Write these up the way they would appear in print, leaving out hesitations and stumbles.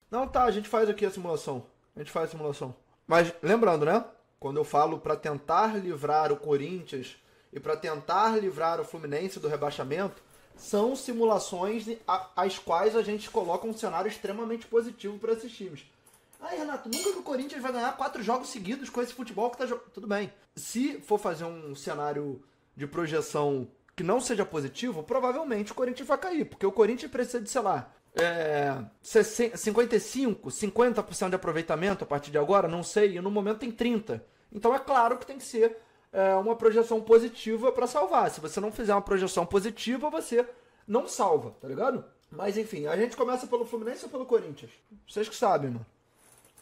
Não, tá, a gente faz aqui a simulação. A gente faz a simulação. Mas lembrando, né? Quando eu falo pra tentar livrar o Corinthians e pra tentar livrar o Fluminense do rebaixamento, são simulações às quais a gente coloca um cenário extremamente positivo para esses times. Ai, Renato, nunca que o Corinthians vai ganhar 4 jogos seguidos com esse futebol que tá jogando. Tudo bem. Se for fazer um cenário de projeção que não seja positivo, provavelmente o Corinthians vai cair. Porque o Corinthians precisa de, sei lá, 55, 50% de aproveitamento a partir de agora, não sei, e no momento tem 30%. Então é claro que tem que ser uma projeção positiva para salvar. Se você não fizer uma projeção positiva, você não salva, tá ligado? Mas enfim, a gente começa pelo Fluminense ou pelo Corinthians? Vocês que sabem, mano.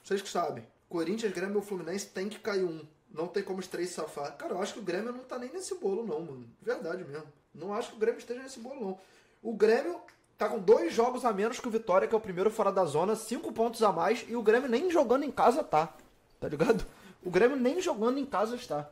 Vocês que sabem. Corinthians, Grêmio ou Fluminense tem que cair um. Não tem como os três safar. Cara, eu acho que o Grêmio não tá nem nesse bolo, não, mano. Verdade mesmo. Não acho que o Grêmio esteja nesse bolo, não. O Grêmio tá com 2 jogos a menos que o Vitória, que é o primeiro fora da zona, 5 pontos a mais, e o Grêmio nem jogando em casa tá. Tá ligado? O Grêmio nem jogando em casa está.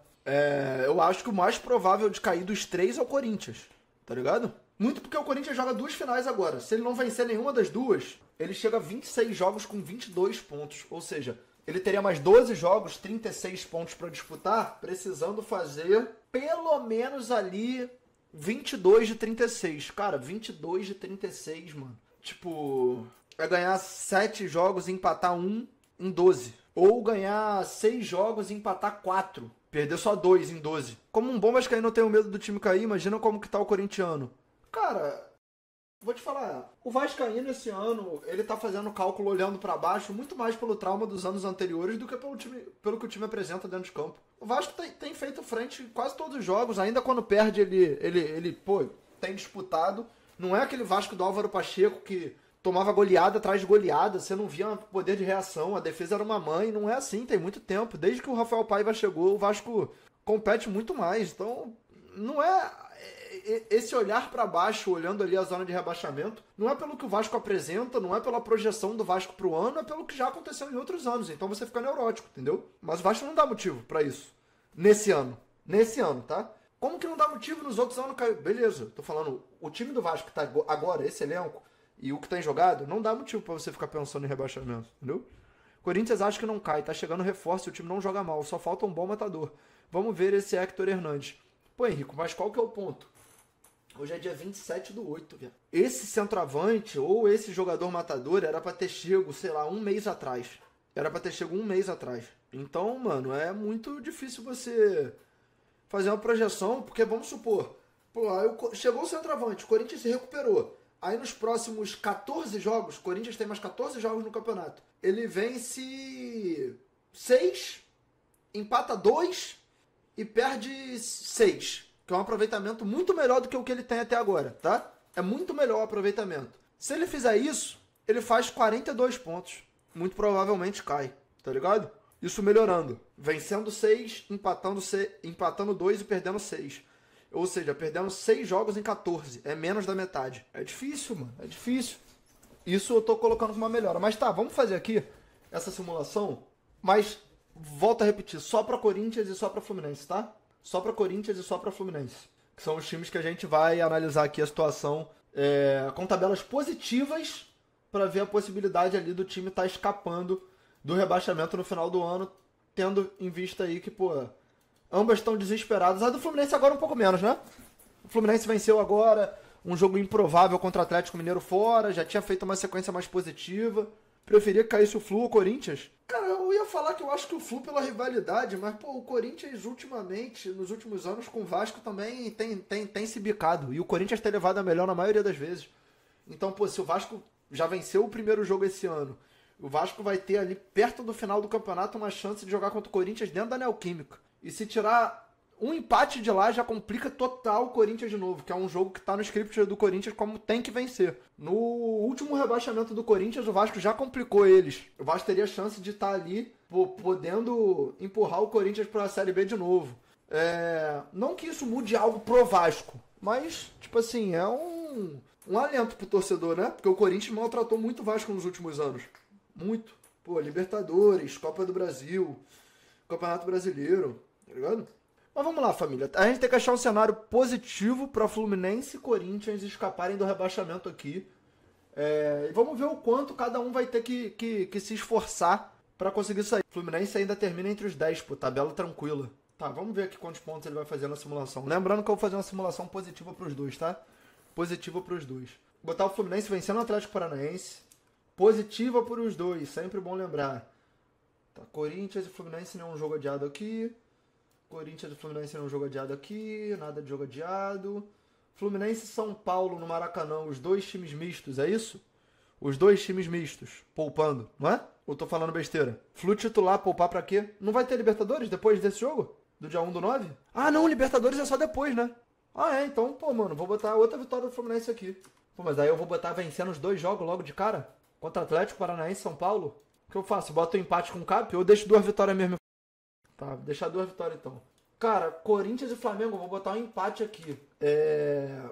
Eu acho que o mais provável de cair dos 3 é o Corinthians. Tá ligado? Muito porque o Corinthians joga 2 finais agora. Se ele não vencer nenhuma das duas, ele chega a 26 jogos com 22 pontos. Ou seja, ele teria mais 12 jogos, 36 pontos para disputar, precisando fazer pelo menos ali 22 de 36. Cara, 22 de 36, mano. Tipo, é ganhar 7 jogos e empatar um em 12. Ou ganhar 6 jogos e empatar 4. Perder só 2 em 12. Como um bom vascaíno tem o medo do time cair, imagina como que tá o corintiano. Cara, vou te falar, o vascaíno esse ano, ele tá fazendo cálculo olhando pra baixo muito mais pelo trauma dos anos anteriores do que pelo que o time apresenta dentro de campo. O Vasco tem feito frente em quase todos os jogos, ainda quando perde ele tem disputado. Não é aquele Vasco do Álvaro Pacheco que tomava goleada atrás de goleada, você não via poder de reação, a defesa era uma mãe, não é assim, tem muito tempo. Desde que o Rafael Paiva chegou, o Vasco compete muito mais, então não é esse olhar pra baixo, olhando ali a zona de rebaixamento, não é pelo que o Vasco apresenta, não é pela projeção do Vasco pro ano, é pelo que já aconteceu em outros anos, então você fica neurótico, entendeu? Mas o Vasco não dá motivo pra isso, nesse ano, tá? Como que não dá motivo nos outros anos? Beleza, tô falando, o time do Vasco que tá agora, esse elenco, e o que tem jogado, não dá motivo pra você ficar pensando em rebaixamento, entendeu? Corinthians acha que não cai, tá chegando reforço e o time não joga mal, só falta um bom matador. Vamos ver esse Héctor Hernandes. Pô, Henrico, mas qual que é o ponto? Hoje é dia 27/8, velho. Esse centroavante ou esse jogador matador era pra ter chego, sei lá, um mês atrás. Era pra ter chego um mês atrás. Então, mano, é muito difícil você fazer uma projeção, porque vamos supor, pô, aí chegou o centroavante, o Corinthians se recuperou. Aí nos próximos 14 jogos, o Corinthians tem mais 14 jogos no campeonato. Ele vence 6, empata 2 e perde 6. Que é um aproveitamento muito melhor do que o que ele tem até agora, tá? É muito melhor o aproveitamento. Se ele fizer isso, ele faz 42 pontos. Muito provavelmente cai, tá ligado? Isso melhorando. Vencendo 6, empatando 2 e perdendo 6. Ou seja, perdendo 6 jogos em 14. É menos da metade. É difícil, mano. É difícil. Isso eu tô colocando como uma melhora. Mas tá, vamos fazer aqui essa simulação. Mas, volto a repetir, só pra Corinthians e só pra Fluminense, tá? Só pra Corinthians e só pra Fluminense. Que são os times que a gente vai analisar aqui a situação com tabelas positivas pra ver a possibilidade ali do time estar escapando do rebaixamento no final do ano, tendo em vista aí que, pô, ambas estão desesperadas. A do Fluminense agora um pouco menos, né? O Fluminense venceu agora um jogo improvável contra o Atlético Mineiro fora, já tinha feito uma sequência mais positiva. Preferia que caísse o Flu ou o Corinthians? Cara, eu ia falar que eu acho que o Flu pela rivalidade, mas, pô, o Corinthians ultimamente, nos últimos anos, com o Vasco também tem se bicado. E o Corinthians tem levado a melhor na maioria das vezes. Então, pô, se o Vasco já venceu o primeiro jogo esse ano, o Vasco vai ter ali, perto do final do campeonato, uma chance de jogar contra o Corinthians dentro da Neoquímica. E se tirar um empate de lá, já complica total o Corinthians de novo, que é um jogo que tá no script do Corinthians como tem que vencer. No último rebaixamento do Corinthians, o Vasco já complicou eles. O Vasco teria chance de estar ali, podendo empurrar o Corinthians pra Série B de novo. Não que isso mude algo pro Vasco, mas, tipo assim, é um alento pro torcedor, né? Porque o Corinthians maltratou muito o Vasco nos últimos anos. Muito. Pô, Libertadores, Copa do Brasil, Campeonato Brasileiro, tá ligado? Mas vamos lá, família. A gente tem que achar um cenário positivo para Fluminense e Corinthians escaparem do rebaixamento aqui. E vamos ver o quanto cada um vai ter que se esforçar para conseguir sair. O Fluminense ainda termina entre os 10, pô, tabela tranquila. Tá, vamos ver aqui quantos pontos ele vai fazer na simulação. Lembrando que eu vou fazer uma simulação positiva para os dois, tá? Positiva para os dois. Botar o Fluminense vencendo o Atlético Paranaense. Positiva para os dois, sempre bom lembrar. Tá, Corinthians e Fluminense, nenhum jogo adiado aqui. Corinthians e Fluminense, nenhum jogo adiado aqui. Nada de jogo adiado. Fluminense e São Paulo no Maracanã, os dois times mistos, é isso? Os dois times mistos, poupando, não é? Ou tô falando besteira? Flu titular, poupar pra quê? Não vai ter Libertadores depois desse jogo? Do dia 1/9? Ah, não, Libertadores é só depois, né? Ah, então, pô, mano, vou botar outra vitória do Fluminense aqui. Pô, mas aí eu vou botar vencendo os dois jogos logo de cara? Contra Atlético, Paranaense e São Paulo? O que eu faço? Boto um empate com o Cap ou deixo 2 vitórias mesmo? Tá, vou deixar 2 vitórias então. Cara, Corinthians e Flamengo, vou botar um empate aqui.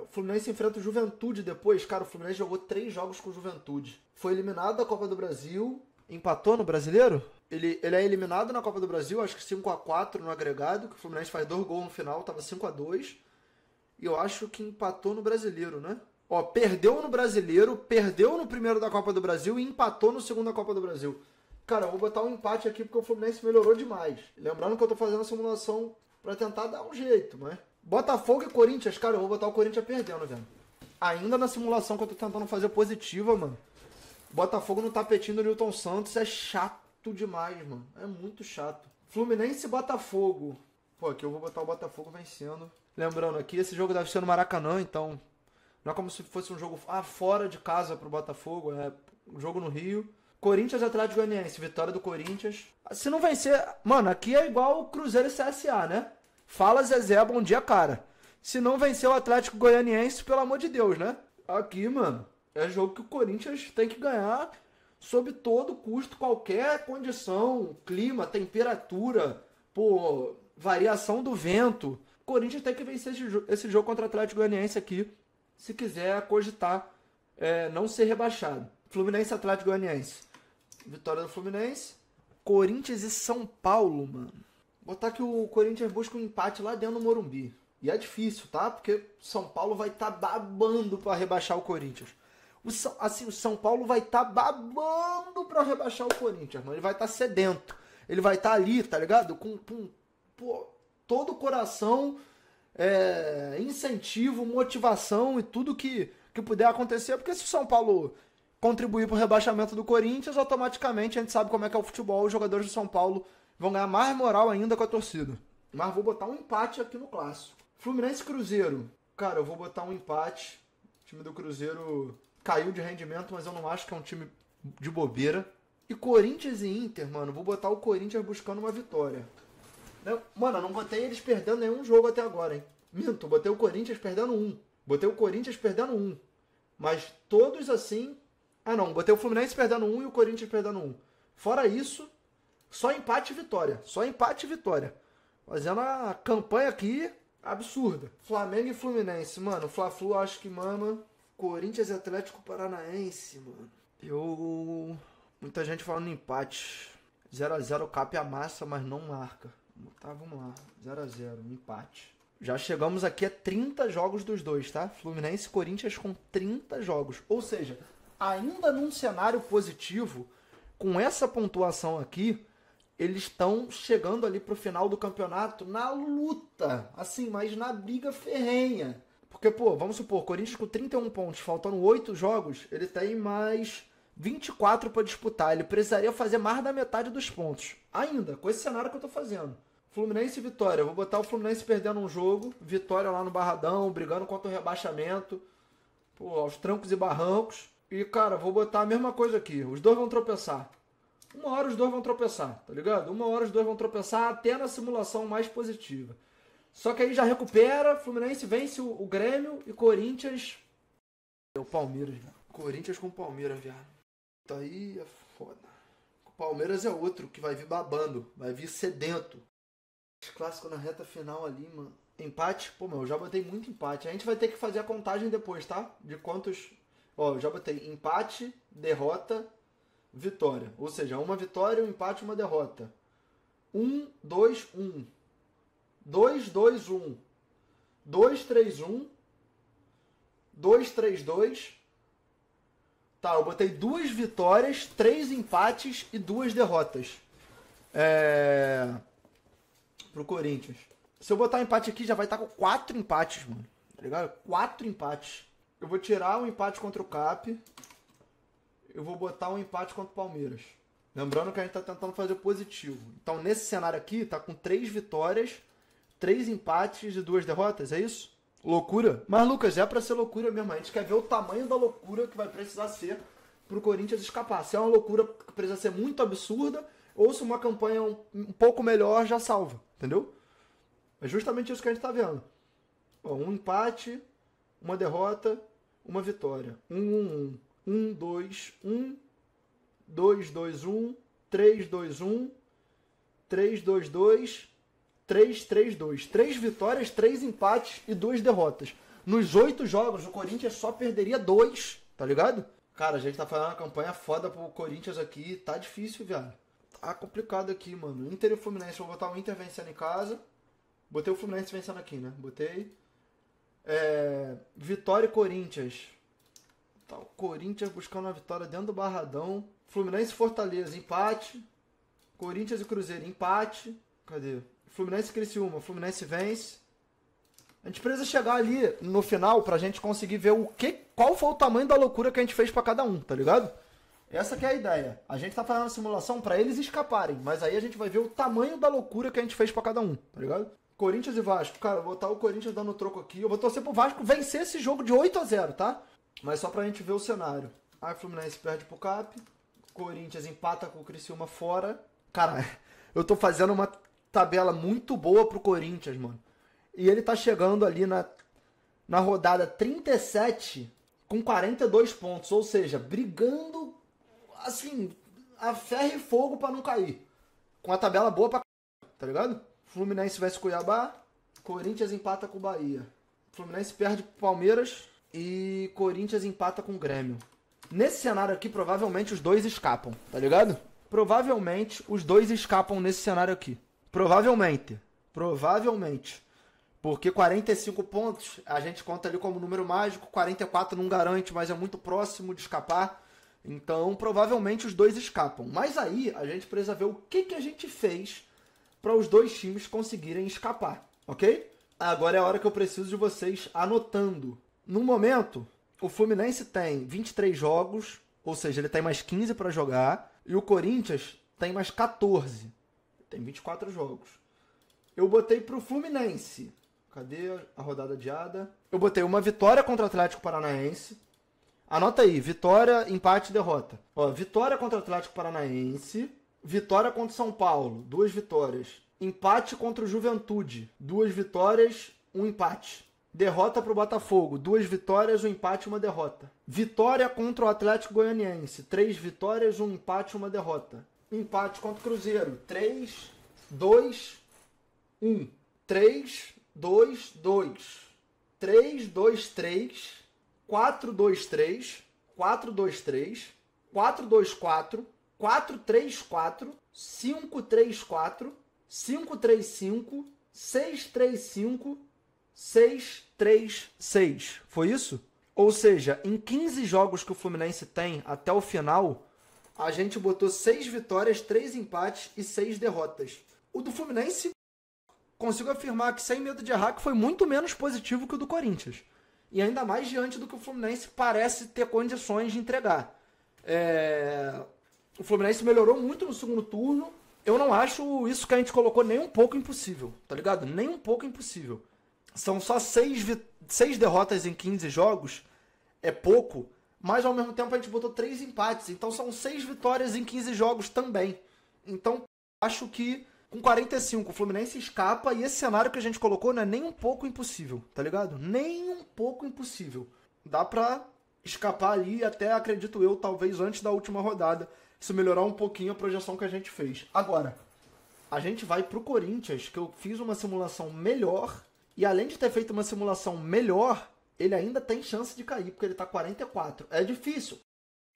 O Fluminense enfrenta o Juventude depois. Cara, o Fluminense jogou 3 jogos com o Juventude. Foi eliminado da Copa do Brasil. Empatou no Brasileiro? Ele é eliminado na Copa do Brasil, acho que 5-4 no agregado, que o Fluminense faz 2 gols no final, tava 5-2. E eu acho que empatou no Brasileiro, né? Ó, perdeu no Brasileiro, perdeu no primeiro da Copa do Brasil e empatou no segundo da Copa do Brasil. Cara, eu vou botar um empate aqui porque o Fluminense melhorou demais. Lembrando que eu tô fazendo a simulação pra tentar dar um jeito, mas... Botafogo e Corinthians, cara, eu vou botar o Corinthians perdendo, velho. Ainda na simulação que eu tô tentando fazer positiva, mano. Botafogo no tapetinho do Newton Santos é chato demais, mano. É muito chato. Fluminense e Botafogo. Pô, aqui eu vou botar o Botafogo vencendo. Lembrando, aqui esse jogo deve ser no Maracanã, então... Não é como se fosse um jogo fora de casa pro Botafogo, é um jogo no Rio. Corinthians e Atlético Goianiense, vitória do Corinthians. Se não vencer... Mano, aqui é igual o Cruzeiro e CSA, né? Fala Zezé, bom dia, cara. Se não vencer o Atlético Goianiense, pelo amor de Deus, né? Aqui, mano, é jogo que o Corinthians tem que ganhar sob todo custo, qualquer condição, clima, temperatura, pô, variação do vento. O Corinthians tem que vencer esse jogo contra o Atlético Goianiense aqui, se quiser cogitar não ser rebaixado. Fluminense e Atlético Goianiense. Vitória do Fluminense. Corinthians e São Paulo, mano. Botar que o Corinthians busca um empate lá dentro do Morumbi. E é difícil, tá? Porque São Paulo vai estar babando pra rebaixar o Corinthians. O São Paulo vai estar babando pra rebaixar o Corinthians, mano. Ele vai estar sedento. Ele vai estar ali, tá ligado? Com todo o coração, incentivo, motivação e tudo que puder acontecer. Porque se o São Paulo contribuir pro rebaixamento do Corinthians, automaticamente a gente sabe como é que é o futebol. Os jogadores do São Paulo vão ganhar mais moral ainda com a torcida. Mas vou botar um empate aqui no clássico. Fluminense e Cruzeiro. Cara, eu vou botar um empate. O time do Cruzeiro caiu de rendimento, mas eu não acho que é um time de bobeira. E Corinthians e Inter, mano, vou botar o Corinthians buscando uma vitória. Mano, eu não botei eles perdendo nenhum jogo até agora, hein? Minto, botei o Corinthians perdendo um. Botei o Corinthians perdendo um. Mas todos assim... Ah, não, botei o Fluminense perdendo um e o Corinthians perdendo um. Fora isso, só empate e vitória. Só empate e vitória. Fazendo a campanha aqui absurda. Flamengo e Fluminense. Mano, Fla-Flu acho que mama. Corinthians e Atlético Paranaense, mano. Muita gente falando empate. 0x0 o Cap amassa, mas não marca. Tá, vamos lá. 0x0, empate. Já chegamos aqui a 30 jogos dos dois, tá? Fluminense e Corinthians com 30 jogos. Ou seja, ainda num cenário positivo, com essa pontuação aqui, eles estão chegando ali pro final do campeonato na luta, assim, mas na briga ferrenha. Porque, pô, vamos supor, Corinthians com 31 pontos, faltando 8 jogos, ele tem mais 24 para disputar. Ele precisaria fazer mais da metade dos pontos. Ainda, com esse cenário que eu tô fazendo. Fluminense e Vitória. Eu vou botar o Fluminense perdendo um jogo, Vitória lá no Barradão, brigando contra o rebaixamento, pô, aos trancos e barrancos. E, cara, vou botar a mesma coisa aqui. Os dois vão tropeçar. Uma hora os dois vão tropeçar, tá ligado? Uma hora os dois vão tropeçar até na simulação mais positiva. Só que aí já recupera, Fluminense vence o Grêmio e Corinthians... O Palmeiras, velho. Corinthians com o Palmeiras, viado. Tá aí é foda. O Palmeiras é outro que vai vir babando, vai vir sedento. Clássico na reta final ali, mano. Empate? Pô, meu, eu já botei muito empate. A gente vai ter que fazer a contagem depois, tá? De quantos... Ó, eu já botei empate, derrota, vitória. Ou seja, uma vitória, um empate, uma derrota. 1-2-1. 2-2-1. 2-3-1. 2-3-2. Tá, eu botei 2 vitórias, 3 empates e 2 derrotas. Pro Corinthians. Se eu botar empate aqui, já vai estar com 4 empates, mano. Tá ligado? 4 empates. Eu vou tirar um empate contra o Cap. Eu vou botar um empate contra o Palmeiras. Lembrando que a gente tá tentando fazer positivo. Então, nesse cenário aqui, tá com 3 vitórias, 3 empates e 2 derrotas, é isso? Loucura? Mas, Lucas, é pra ser loucura mesmo. A gente quer ver o tamanho da loucura que vai precisar ser pro Corinthians escapar. Se é uma loucura que precisa ser muito absurda, ou se uma campanha um pouco melhor já salva, entendeu? É justamente isso que a gente tá vendo. Ó, um empate, uma derrota, uma vitória. 1-1-1. 1-2-1. 2-2-1. 3-2-1. 3-2-2. 3-3-2. 3 vitórias, 3 empates e 2 derrotas. Nos 8 jogos, o Corinthians só perderia 2, tá ligado? Cara, a gente tá fazendo uma campanha foda pro Corinthians aqui. Tá difícil, viado. Tá complicado aqui, mano. Inter e Fluminense. Vou botar o Inter vencendo em casa. Botei o Fluminense vencendo aqui, né? Botei. Vitória e Corinthians. Tá, o Corinthians buscando uma vitória dentro do Barradão. Fluminense e Fortaleza, empate. Corinthians e Cruzeiro, empate. Cadê? Fluminense e Criciúma. Fluminense vence. A gente precisa chegar ali no final pra gente conseguir ver qual foi o tamanho da loucura que a gente fez pra cada um, tá ligado? Essa que é a ideia. A gente tá fazendo a simulação pra eles escaparem, mas aí a gente vai ver o tamanho da loucura que a gente fez pra cada um, tá ligado? Corinthians e Vasco. Cara, eu vou botar o Corinthians dando troco aqui. Eu vou torcer pro Vasco vencer esse jogo de 8-0, tá? Mas só pra gente ver o cenário. Aí o Fluminense perde pro Cap. Corinthians empata com o Criciúma fora. Cara, eu tô fazendo uma tabela muito boa pro Corinthians, mano. E ele tá chegando ali na rodada 37 com 42 pontos. Ou seja, brigando, assim, a ferro e fogo pra não cair. Com a tabela boa pra tá ligado? Fluminense vs Cuiabá. Corinthians empata com o Bahia. Fluminense perde pro Palmeiras. E Corinthians empata com o Grêmio. Nesse cenário aqui, provavelmente os dois escapam, tá ligado? Provavelmente os dois escapam nesse cenário aqui. Provavelmente. Porque 45 pontos a gente conta ali como número mágico. 44 não garante, mas é muito próximo de escapar. Então, provavelmente os dois escapam. Mas aí, a gente precisa ver o que a gente fez para os dois times conseguirem escapar, ok? Agora é a hora que eu preciso de vocês anotando. No momento, o Fluminense tem 23 jogos, ou seja, ele tem mais 15 para jogar, e o Corinthians tem mais 14, tem 24 jogos. Eu botei pro Fluminense, cadê a rodada adiada? Eu botei uma vitória contra o Atlético Paranaense. Anota aí, vitória, empate e derrota. Ó, vitória contra o Atlético Paranaense, vitória contra o São Paulo, 2 vitórias. Empate contra o Juventude, 2 vitórias, 1 empate. Derrota para o Botafogo, 2 vitórias, 1 empate e 1 derrota. Vitória contra o Atlético Goianiense, 3 vitórias, 1 empate e 1 derrota. Empate contra o Cruzeiro, 3, 2, 1. 3, 2, 2. 3, 2, 3. 4, 2, 3. 4, 2, 3. 4, 2, 4. 4, 3, 4. 5, 3, 4. 5, 3, 5. 6, 3, 5. 6, 3, 6. Foi isso? Ou seja, em 15 jogos que o Fluminense tem até o final, a gente botou 6 vitórias, 3 empates e 6 derrotas. O do Fluminense, consigo afirmar que, sem medo de errar, que foi muito menos positivo que o do Corinthians. E ainda mais diante do que o Fluminense parece ter condições de entregar. O Fluminense melhorou muito no segundo turno. Eu não acho isso que a gente colocou nem um pouco impossível, tá ligado? Nem um pouco impossível. São só 6 derrotas em 15 jogos, é pouco, mas ao mesmo tempo a gente botou 3 empates, então são 6 vitórias em 15 jogos também. Então acho que com 45 o Fluminense escapa e esse cenário que a gente colocou não é nem um pouco impossível, tá ligado? Nem um pouco impossível. Dá pra escapar ali até, acredito eu, talvez antes da última rodada, se melhorar um pouquinho a projeção que a gente fez. Agora, a gente vai pro Corinthians, que eu fiz uma simulação melhor. E além de ter feito uma simulação melhor, ele ainda tem chance de cair, porque ele tá 44. É difícil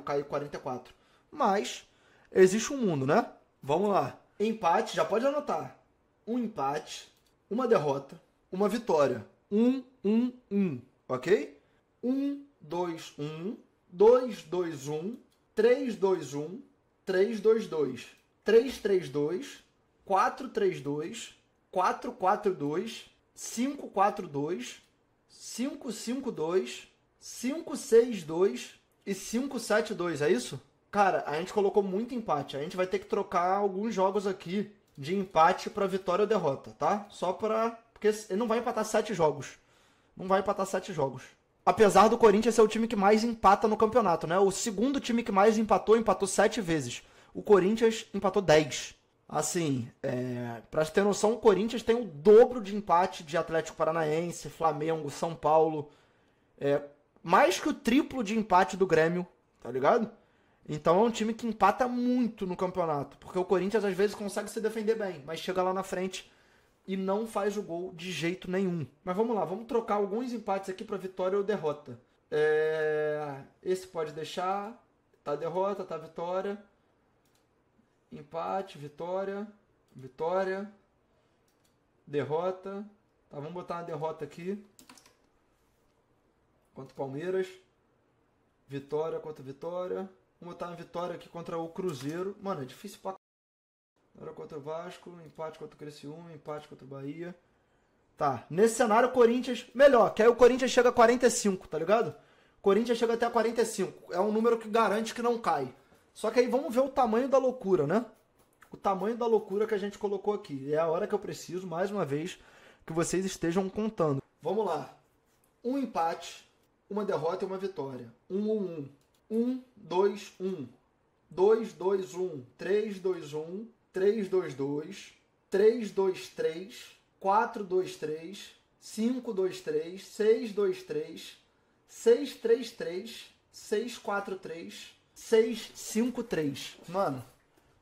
cair 44. Mas existe um mundo, né? Vamos lá. Empate, já pode anotar. Um empate, uma derrota, uma vitória. 1, 1, 1. Ok? 1, 2, 1. 2-2-1, 3-2-1, 3-2-2, 3-3-2, 4-3-2, 4-4-2, 5-4-2, 5-5-2, 5-6-2 e 5-7-2, é isso? Cara, a gente colocou muito empate. A gente vai ter que trocar alguns jogos aqui de empate para vitória ou derrota, tá? Só para... Porque ele não vai empatar 7 jogos. Não vai empatar 7 jogos. Apesar do Corinthians ser o time que mais empata no campeonato, né? O segundo time que mais empatou 7 vezes. O Corinthians empatou 10. Assim, pra ter noção, o Corinthians tem o dobro de empate de Atlético Paranaense, Flamengo, São Paulo. Mais que o triplo de empate do Grêmio, tá ligado? Então é um time que empata muito no campeonato. Porque o Corinthians às vezes consegue se defender bem, mas chega lá na frente e não faz o gol de jeito nenhum. Mas vamos lá, vamos trocar alguns empates aqui para vitória ou derrota. Esse pode deixar. Tá derrota, tá vitória. Empate, vitória. Vitória. Derrota. Tá, vamos botar uma derrota aqui. Contra o Palmeiras. Vitória contra vitória. Vamos botar uma vitória aqui contra o Cruzeiro. Mano, é difícil pra... Vitória contra o Vasco, empate contra o Criciúma, empate contra o Bahia. Tá, nesse cenário o Corinthians, melhor, que aí o Corinthians chega a 45, tá ligado? O Corinthians chega até a 45, é um número que garante que não cai. Só que aí vamos ver o tamanho da loucura, né? O tamanho da loucura que a gente colocou aqui. É a hora que eu preciso, mais uma vez, que vocês estejam contando. Vamos lá. Um empate, uma derrota e uma vitória. 1-1-1. 1-2-1. 2-2-1. 3-2-1. 3-2-2, 3-2-3, 4-2-3, 5-2-3, 6-2-3, 6-3-3, 6-4-3, 6-5-3. Mano,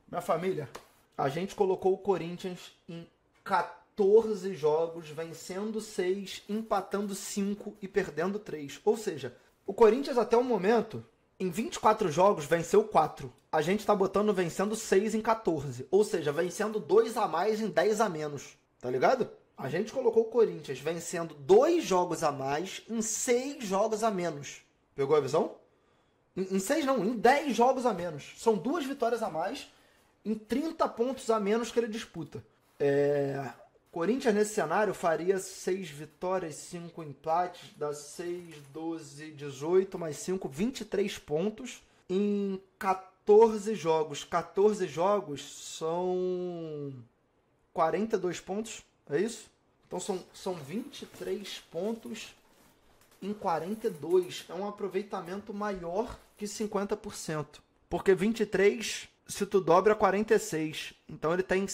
minha família, a gente colocou o Corinthians em 14 jogos, vencendo 6, empatando 5 e perdendo 3. Ou seja, o Corinthians até o momento, em 24 jogos, venceu 4. A gente tá botando vencendo 6 em 14. Ou seja, vencendo 2 a mais em 10 a menos. Tá ligado? A gente colocou o Corinthians vencendo 2 jogos a mais em 6 jogos a menos. Pegou a visão? Em 6 não, em 10 jogos a menos. São 2 vitórias a mais em 30 pontos a menos que ele disputa. Corinthians nesse cenário faria 6 vitórias, 5 empates, dá 6, 12, 18, mais 5, 23 pontos em 14 jogos. 14 jogos são 42 pontos, é isso? Então são 23 pontos em 42. É um aproveitamento maior que 50%. Porque 23... se tu dobra 46, então ele tem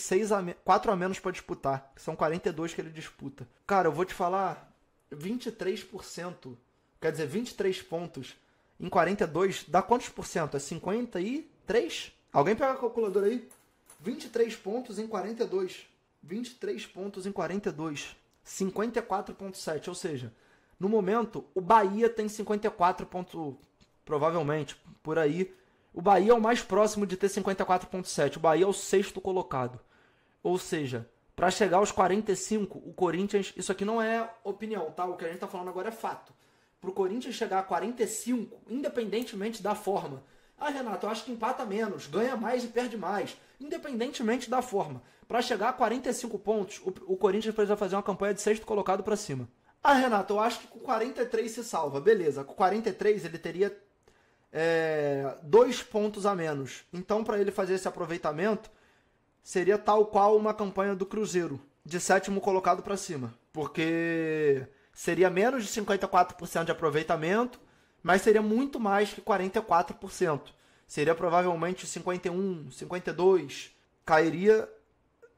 4 a menos para disputar, que são 42 que ele disputa. Cara, eu vou te falar, 23%, quer dizer, 23 pontos em 42, dá quantos por cento? É 53? Alguém pega a calculadora aí? 23 pontos em 42. 23 pontos em 42. 54,7, ou seja, no momento, o Bahia tem 54 pontos, provavelmente, por aí. O Bahia é o mais próximo de ter 54,7. O Bahia é o 6º colocado. Ou seja, para chegar aos 45, o Corinthians... Isso aqui não é opinião, tá? O que a gente está falando agora é fato. Para o Corinthians chegar a 45, independentemente da forma... Ah, Renato, eu acho que empata menos, ganha mais e perde mais. Independentemente da forma. Para chegar a 45 pontos, o Corinthians precisa fazer uma campanha de 6º colocado para cima. Ah, Renato, eu acho que com 43 se salva. Beleza, com 43 ele teria... 2 pontos a menos. Então, para ele fazer esse aproveitamento, seria tal qual uma campanha do Cruzeiro, de 7º colocado para cima. Porque seria menos de 54% de aproveitamento, mas seria muito mais que 44%. Seria provavelmente 51%, 52%. Cairia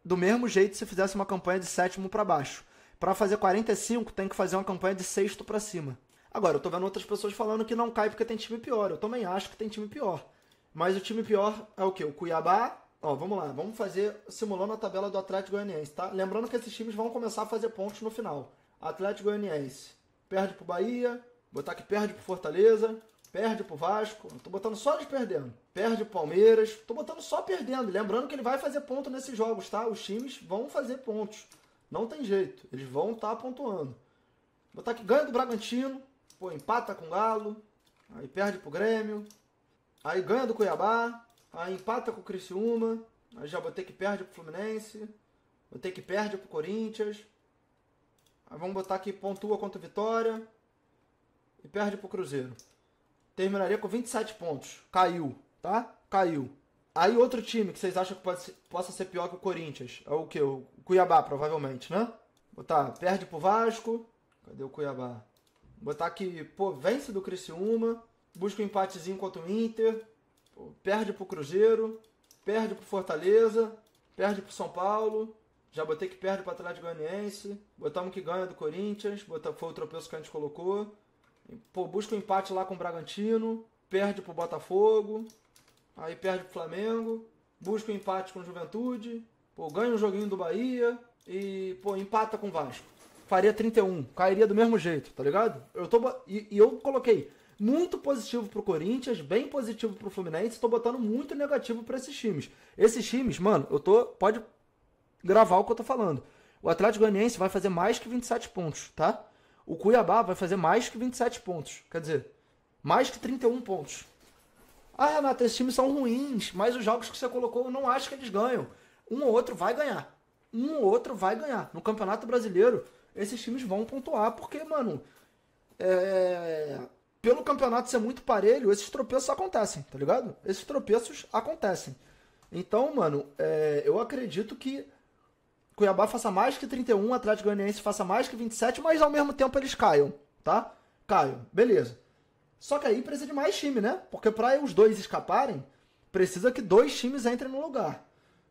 do mesmo jeito se fizesse uma campanha de 7º para baixo. Para fazer 45, tem que fazer uma campanha de 6º para cima. Agora, eu tô vendo outras pessoas falando que não cai porque tem time pior. Eu também acho que tem time pior. Mas o time pior é o quê? O Cuiabá. Ó, vamos lá. Vamos fazer simulando a tabela do Atlético Goianiense, tá? Lembrando que esses times vão começar a fazer pontos no final. Atlético Goianiense perde pro Bahia. Botar que perde pro Fortaleza. Perde pro Vasco. Tô botando só eles perdendo. Perde pro Palmeiras. Tô botando só perdendo. Lembrando que ele vai fazer ponto nesses jogos, tá? Os times vão fazer pontos. Não tem jeito. Eles vão estar pontuando. Botar que ganha do Bragantino. Pô, empata com o Galo. Aí perde pro Grêmio. Aí ganha do Cuiabá. Aí empata com o Criciúma. Aí já botei que perde pro Fluminense. Botei que perde pro Corinthians. Aí vamos botar que pontua contra o Vitória. E perde pro Cruzeiro. Terminaria com 27 pontos. Caiu, tá? Caiu. Aí outro time que vocês acham que possa ser pior que o Corinthians. É o quê? O Cuiabá, provavelmente, né? Botar, perde pro Vasco. Cadê o Cuiabá? Botar que, pô, vence do Criciúma. Busca um empatezinho contra o Inter. Pô, perde pro Cruzeiro. Perde pro Fortaleza. Perde pro São Paulo. Já botei que perde pro Atlético Goianiense. Botamos que ganha do Corinthians. Foi o tropeço que a gente colocou. Pô, busca um empate lá com o Bragantino. Perde pro Botafogo. Aí perde pro Flamengo. Busca um empate com o Juventude. Pô, ganha um joguinho do Bahia. E, pô, empata com o Vasco. Faria 31. Cairia do mesmo jeito, tá ligado? Eu coloquei muito positivo pro Corinthians, bem positivo pro Fluminense. Tô botando muito negativo pra esses times. Esses times, mano, pode gravar o que eu tô falando. O Atlético Goianiense vai fazer mais que 27 pontos, tá? O Cuiabá vai fazer mais que 27 pontos. Quer dizer, mais que 31 pontos. Ah, Renato, esses times são ruins, mas os jogos que você colocou eu não acho que eles ganham. Um ou outro vai ganhar. Um ou outro vai ganhar. No Campeonato Brasileiro, esses times vão pontuar, porque, mano, pelo campeonato ser muito parelho, esses tropeços acontecem, tá ligado? Esses tropeços acontecem. Então, mano, eu acredito que Cuiabá faça mais que 31, Atlético Goianiense faça mais que 27, mas ao mesmo tempo eles caiam, tá? Caiam, beleza. Só que aí precisa de mais time, né? Porque para os dois escaparem, precisa que 2 times entrem no lugar.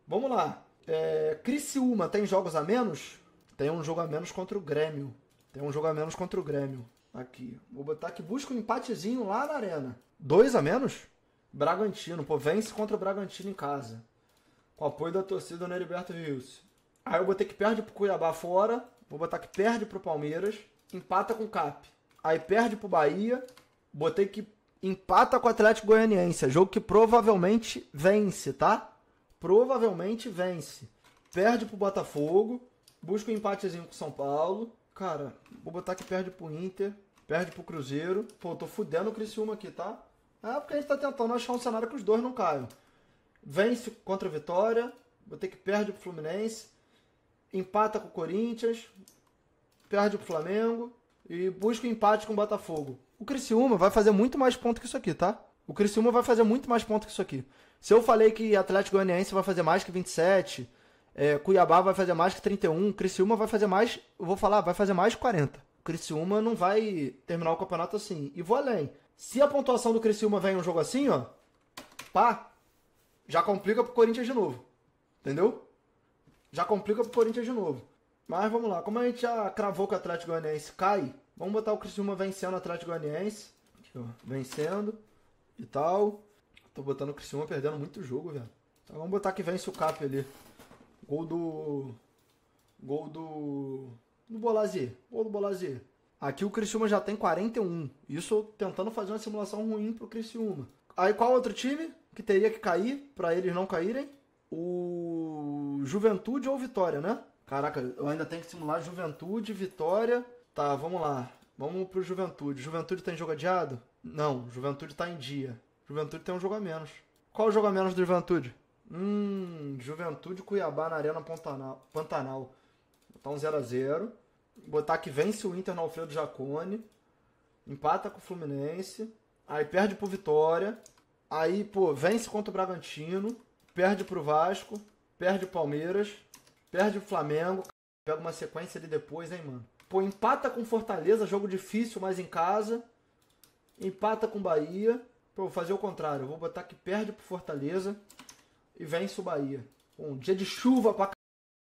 Vamos lá. Criciúma tem jogos a menos? Tem um jogo a menos contra o Grêmio. Aqui. Vou botar que busca um empatezinho lá na arena. 2 a menos? Bragantino. Pô, vence contra o Bragantino em casa. Com apoio da torcida do Heriberto Rios. Aí eu botei que perde pro Cuiabá fora. Vou botar que perde pro Palmeiras. Empata com o Cap. Aí perde pro Bahia. Botei que empata com o Atlético Goianiense. Jogo que provavelmente vence, tá? Provavelmente vence. Perde pro Botafogo. Busca um empatezinho com o São Paulo. Cara, vou botar que perde pro Inter. Perde pro Cruzeiro. Pô, tô fudendo o Criciúma aqui, tá? Porque a gente tá tentando achar um cenário que os dois não caiam. Vence contra a Vitória. Botei que perde pro Fluminense. Empata com o Corinthians. Perde pro Flamengo. E busca um empate com o Botafogo. O Criciúma vai fazer muito mais ponto que isso aqui, tá? O Criciúma vai fazer muito mais ponto que isso aqui. Se eu falei que Atlético Goianiense vai fazer mais que 27, Cuiabá vai fazer mais que 31, Criciúma vai fazer mais, eu vou falar, vai fazer mais que 40. O Criciúma não vai terminar o campeonato assim. E vou além. Se a pontuação do Criciúma vem um jogo assim, ó, pá, já complica pro Corinthians de novo. Entendeu? Já complica pro Corinthians de novo. Mas vamos lá, como a gente já cravou que o Atlético Goianiense cai, vamos botar o Criciúma vencendo o Atlético Goianiense. Aqui, ó, vencendo e tal. Tô botando o Criciúma perdendo muito jogo, velho. Então vamos botar que vence o Cap ali. Gol do Bolazier. Gol do Bolazier. Aqui o Criciúma já tem 41. Isso tentando fazer uma simulação ruim pro Criciúma. Aí qual outro time que teria que cair pra eles não caírem? O Juventude ou Vitória, né? Caraca, eu ainda tenho que simular Juventude, Vitória. Tá, vamos lá. Vamos pro Juventude. Juventude tem jogo adiado? Não, Juventude tá em dia. Juventude tem um jogo a menos. Qual o jogo a menos do Juventude? Juventude Cuiabá na Arena Pantanal. Botar um 0x0. Botar que vence o Inter no Alfredo Jaconi. Empata com o Fluminense. Aí perde pro Vitória. Aí, pô, vence contra o Bragantino. Perde pro Vasco. Perde pro Palmeiras. Perde pro Flamengo. Pega uma sequência ali depois, hein, mano. Pô, empata com Fortaleza. Jogo difícil, mas em casa. Empata com Bahia. Pô, vou fazer o contrário. Eu vou botar que perde pro Fortaleza e vence o Bahia. Um dia de chuva pra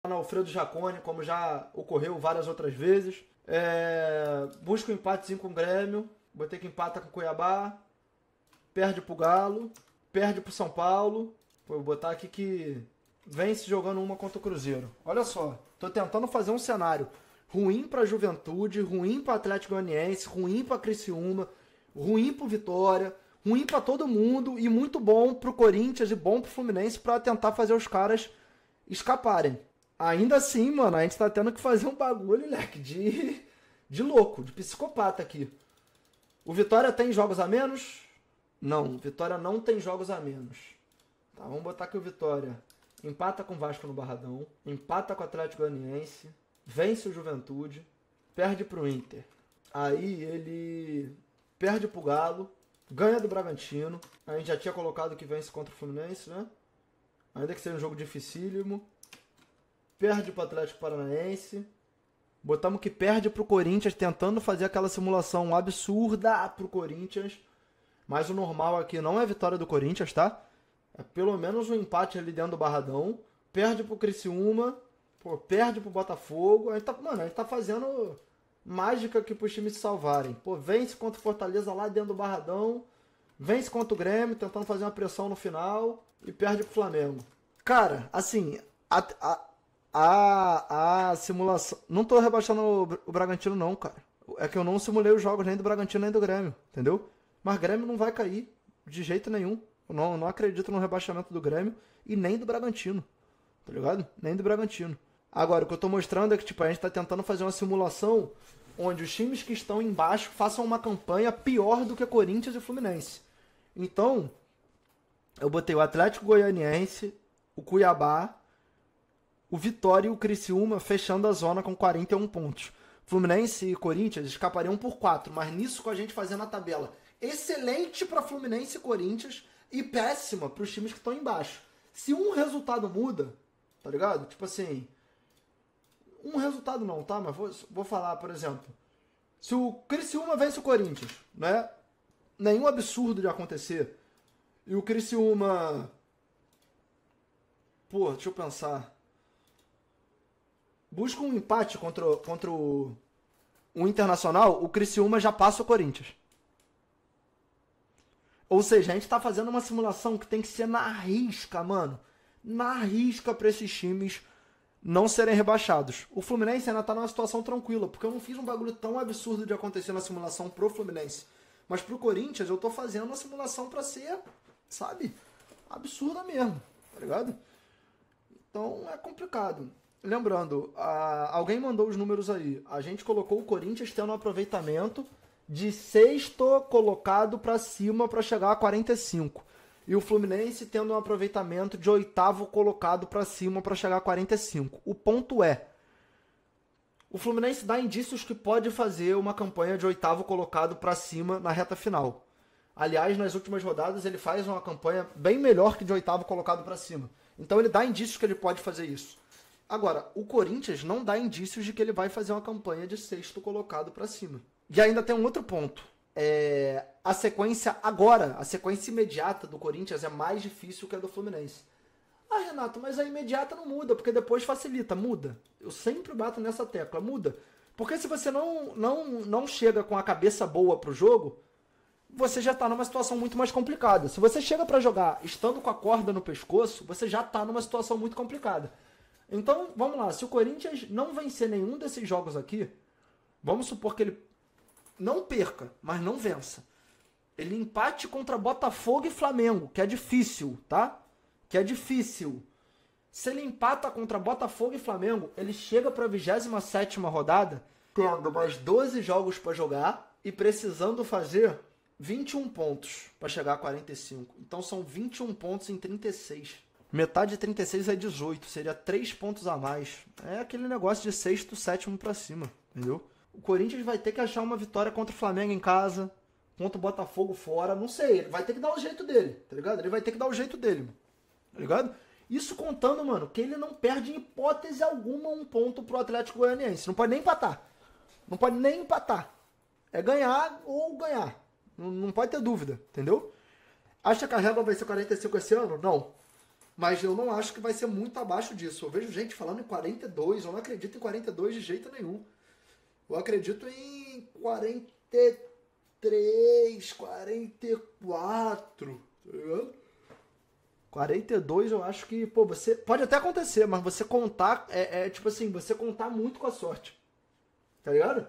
no Alfredo Jaconi, como já ocorreu várias outras vezes. Busca um empatezinho com o Grêmio. Botei que empata com o Cuiabá. Perde pro Galo. Perde pro São Paulo. Pô, vou botar aqui que vence jogando uma contra o Cruzeiro. Olha só. Tô tentando fazer um cenário ruim pra Juventude, ruim pra Atlético Goianiense, ruim pra Criciúma, ruim pro Vitória, ruim pra todo mundo e muito bom pro Corinthians e bom pro Fluminense pra tentar fazer os caras escaparem. Ainda assim, mano, a gente tá tendo que fazer um bagulho, leque, de louco, de psicopata aqui. O Vitória tem jogos a menos? Não, o Vitória não tem jogos a menos. Tá, vamos botar aqui o Vitória. Empata com o Vasco no Barradão, empata com o Atlético Goianiense, vence o Juventude, perde pro Inter. Aí ele perde pro Galo, ganha do Bragantino. A gente já tinha colocado que vence contra o Fluminense, né? Ainda que seja um jogo dificílimo. Perde pro Atlético Paranaense. Botamos que perde pro Corinthians, tentando fazer aquela simulação absurda pro Corinthians. Mas o normal aqui não é a vitória do Corinthians, tá? É pelo menos um empate ali dentro do Barradão. Perde pro Criciúma. Pô, perde pro Botafogo. A gente tá fazendo mágica aqui pros times se salvarem. Pô, vence contra o Fortaleza lá dentro do Barradão. Vence contra o Grêmio, tentando fazer uma pressão no final. E perde pro Flamengo. Cara, assim, a simulação... Não tô rebaixando o Bragantino não, cara. É que eu não simulei os jogos nem do Bragantino nem do Grêmio, entendeu? Mas Grêmio não vai cair de jeito nenhum. Eu não acredito no rebaixamento do Grêmio e nem do Bragantino, tá ligado? Nem do Bragantino. Agora, o que eu tô mostrando é que tipo, a gente tá tentando fazer uma simulação onde os times que estão embaixo façam uma campanha pior do que Corinthians e Fluminense. Então, eu botei o Atlético Goianiense, o Cuiabá, o Vitória e o Criciúma fechando a zona com 41 pontos. Fluminense e Corinthians escapariam por 4, mas nisso com a gente fazendo a tabela excelente para Fluminense e Corinthians e péssima para os times que estão embaixo. Se um resultado muda, tá ligado? Tipo assim, um resultado não, tá? Mas vou falar, por exemplo, se o Criciúma vence o Corinthians, né? Nenhum absurdo de acontecer. E o Criciúma... Pô, deixa eu pensar. Busca um empate contra o Internacional, o Criciúma já passa o Corinthians. Ou seja, a gente tá fazendo uma simulação que tem que ser na risca, mano. Na risca pra esses times não serem rebaixados. O Fluminense ainda tá numa situação tranquila, porque eu não fiz um bagulho tão absurdo de acontecer na simulação pro Fluminense. Mas pro Corinthians eu tô fazendo uma simulação pra ser, sabe, absurda mesmo, tá ligado? Então é complicado. Lembrando, alguém mandou os números aí. A gente colocou o Corinthians tendo um aproveitamento de sexto colocado para cima para chegar a 45. E o Fluminense tendo um aproveitamento de oitavo colocado para cima para chegar a 45. O ponto é, o Fluminense dá indícios que pode fazer uma campanha de oitavo colocado para cima na reta final. Aliás, nas últimas rodadas ele faz uma campanha bem melhor que de oitavo colocado para cima. Então ele dá indícios que ele pode fazer isso. Agora, o Corinthians não dá indícios de que ele vai fazer uma campanha de sexto colocado para cima. E ainda tem um outro ponto. A sequência agora, a sequência imediata do Corinthians é mais difícil que a do Fluminense. Ah, Renato, mas a imediata não muda, porque depois facilita. Muda. Eu sempre bato nessa tecla. Muda. Porque se você não chega com a cabeça boa pro jogo, você já tá numa situação muito mais complicada. Se você chega para jogar estando com a corda no pescoço, você já tá numa situação muito complicada. Então, vamos lá. Se o Corinthians não vencer nenhum desses jogos aqui, vamos supor que ele não perca, mas não vença. Ele empate contra Botafogo e Flamengo, que é difícil, tá? Que é difícil. Se ele empata contra Botafogo e Flamengo, ele chega para a 27ª rodada, tendo mais 12 jogos para jogar e precisando fazer 21 pontos para chegar a 45. Então são 21 pontos em 36. Metade de 36 é 18, seria 3 pontos a mais. É aquele negócio de sexto, sétimo para cima, entendeu? O Corinthians vai ter que achar uma vitória contra o Flamengo em casa, contra o Botafogo fora, não sei, ele vai ter que dar o jeito dele, tá ligado? Ele vai ter que dar o jeito dele, tá ligado? Isso contando, mano, que ele não perde em hipótese alguma um ponto pro Atlético Goianiense, não pode nem empatar. Não pode nem empatar. É ganhar ou ganhar. Não pode ter dúvida, entendeu? Acha que a régua vai ser 45 esse ano? Não. Mas eu não acho que vai ser muito abaixo disso. Eu vejo gente falando em 42, eu não acredito em 42 de jeito nenhum. Eu acredito em 43, 44, tá ligado? 42 eu acho que, pô, você... Pode até acontecer, mas você contar, tipo assim, você contar muito com a sorte. Tá ligado?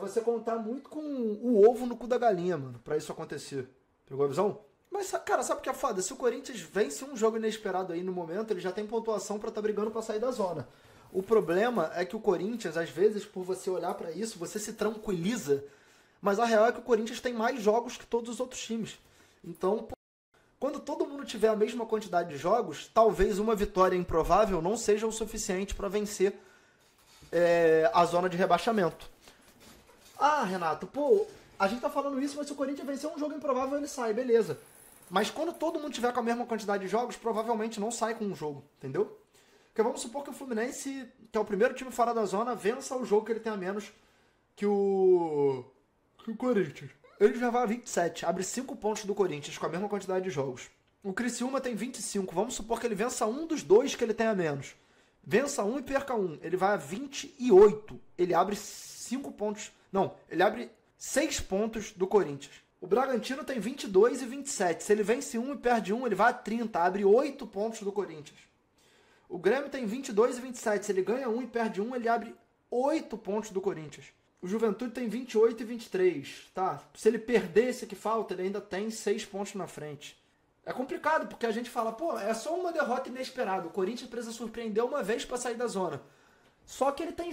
Você contar muito com o ovo no cu da galinha, mano, pra isso acontecer. Pegou a visão? Mas, cara, sabe o que é foda? Se o Corinthians vence um jogo inesperado aí no momento, ele já tem pontuação pra tá brigando pra sair da zona. O problema é que o Corinthians, às vezes, por você olhar pra isso, você se tranquiliza Mas a real é que o Corinthians tem mais jogos que todos os outros times. Então, quando todo mundo tiver a mesma quantidade de jogos, talvez uma vitória improvável não seja o suficiente para vencer a zona de rebaixamento. Ah, Renato, a gente tá falando isso, mas se o Corinthians vencer um jogo improvável, ele sai, beleza. Mas quando todo mundo tiver com a mesma quantidade de jogos, provavelmente não sai com um jogo, entendeu? Porque vamos supor que o Fluminense, que é o primeiro time fora da zona, vença o jogo que ele tem a menos que o Corinthians. Ele já vai a 27, abre 5 pontos do Corinthians com a mesma quantidade de jogos. O Criciúma tem 25, vamos supor que ele vença um dos dois que ele tem a menos. Vença um e perca um, ele vai a 28, ele abre 5 pontos, não, ele abre 6 pontos do Corinthians. O Bragantino tem 22 e 27, se ele vence um e perde um, ele vai a 30, abre 8 pontos do Corinthians. O Grêmio tem 22 e 27, se ele ganha um e perde um, ele abre 8 pontos do Corinthians. O Juventude tem 28 e 23, tá? Se ele perder esse que falta, ele ainda tem 6 pontos na frente. É complicado, porque a gente fala, é só uma derrota inesperada. O Corinthians precisa surpreender uma vez para sair da zona. Só que ele tem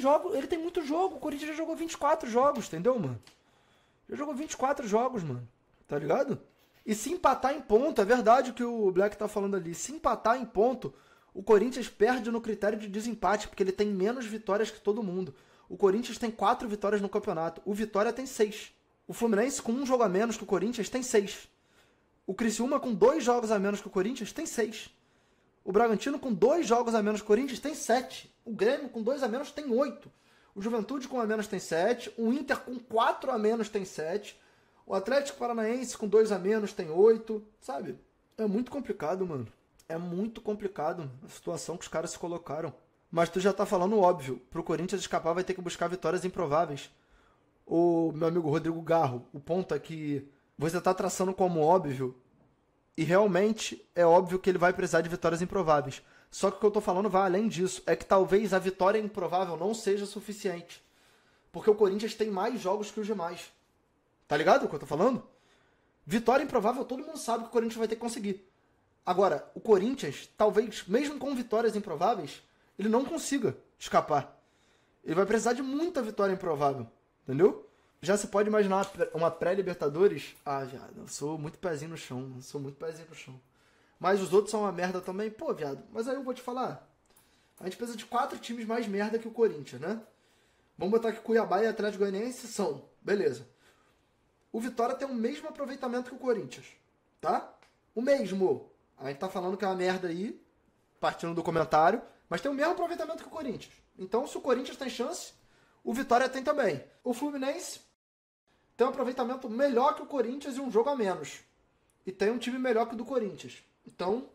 muito jogo. O Corinthians já jogou 24 jogos, entendeu, mano? Já jogou 24 jogos, mano. Tá ligado? E se empatar em ponto, é verdade o que o Black tá falando ali. Se empatar em ponto, o Corinthians perde no critério de desempate, porque ele tem menos vitórias que todo mundo. O Corinthians tem 4 vitórias no campeonato. O Vitória tem 6. O Fluminense, com um jogo a menos que o Corinthians, tem 6. O Criciúma, com 2 jogos a menos que o Corinthians, tem 6. O Bragantino, com 2 jogos a menos que o Corinthians, tem 7. O Grêmio, com 2 a menos, tem 8. O Juventude, com 1 a menos, tem 7. O Inter, com 4 a menos, tem 7. O Atlético Paranaense, com 2 a menos, tem 8. Sabe? É muito complicado, mano. É muito complicado a situação que os caras se colocaram. Mas tu já tá falando óbvio. Pro Corinthians escapar vai ter que buscar vitórias improváveis. O meu amigo Rodrigo Garro, o ponto é que você tá traçando como óbvio e realmente é óbvio que ele vai precisar de vitórias improváveis. Só que o que eu tô falando vai além disso. É que talvez a vitória improvável não seja suficiente. Porque o Corinthians tem mais jogos que os demais. Tá ligado o que eu tô falando? Vitória improvável todo mundo sabe que o Corinthians vai ter que conseguir. Agora, o Corinthians, talvez, mesmo com vitórias improváveis, ele não consiga escapar. Ele vai precisar de muita vitória improvável. Entendeu? Já se pode imaginar uma pré-Libertadores. Ah, viado, eu sou muito pezinho no chão. Mas os outros são uma merda também. Pô, viado, mas aí eu vou te falar. A gente precisa de 4 times mais merda que o Corinthians, né? Vamos botar que Cuiabá e Atlético Goianiense são. Beleza. O Vitória tem o mesmo aproveitamento que o Corinthians. Tá? O mesmo. A gente tá falando que é uma merda aí, partindo do comentário, mas tem o mesmo aproveitamento que o Corinthians. Então, se o Corinthians tem chance, o Vitória tem também. O Fluminense tem um aproveitamento melhor que o Corinthians e um jogo a menos. E tem um time melhor que o do Corinthians. Então,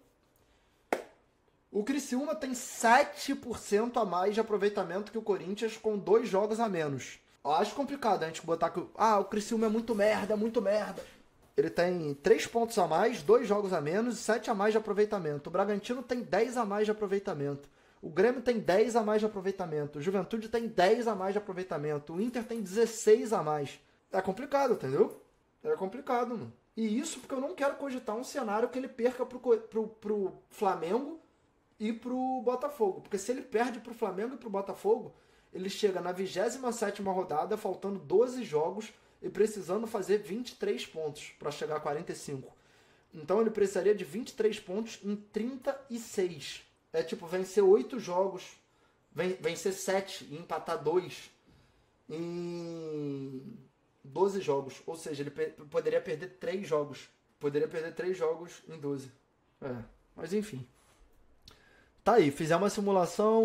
o Criciúma tem 7% a mais de aproveitamento que o Corinthians com 2 jogos a menos. Eu acho complicado a gente botar que o Criciúma é muito merda, muito merda. Ele tem 3 pontos a mais, 2 jogos a menos e 7 a mais de aproveitamento. O Bragantino tem 10 a mais de aproveitamento. O Grêmio tem 10 a mais de aproveitamento. O Juventude tem 10 a mais de aproveitamento. O Inter tem 16 a mais. É complicado, entendeu? É complicado, mano. E isso porque eu não quero cogitar um cenário que ele perca pro Flamengo e pro Botafogo. Porque se ele perde pro Flamengo e pro Botafogo, ele chega na 27ª rodada, faltando 12 jogos e precisando fazer 23 pontos para chegar a 45. Então ele precisaria de 23 pontos em 36. É tipo vencer 8 jogos, vencer 7 e empatar 2 em 12 jogos. Ou seja, ele poderia perder 3 jogos. Poderia perder 3 jogos em 12. Mas enfim. Tá aí, fizemos uma simulação.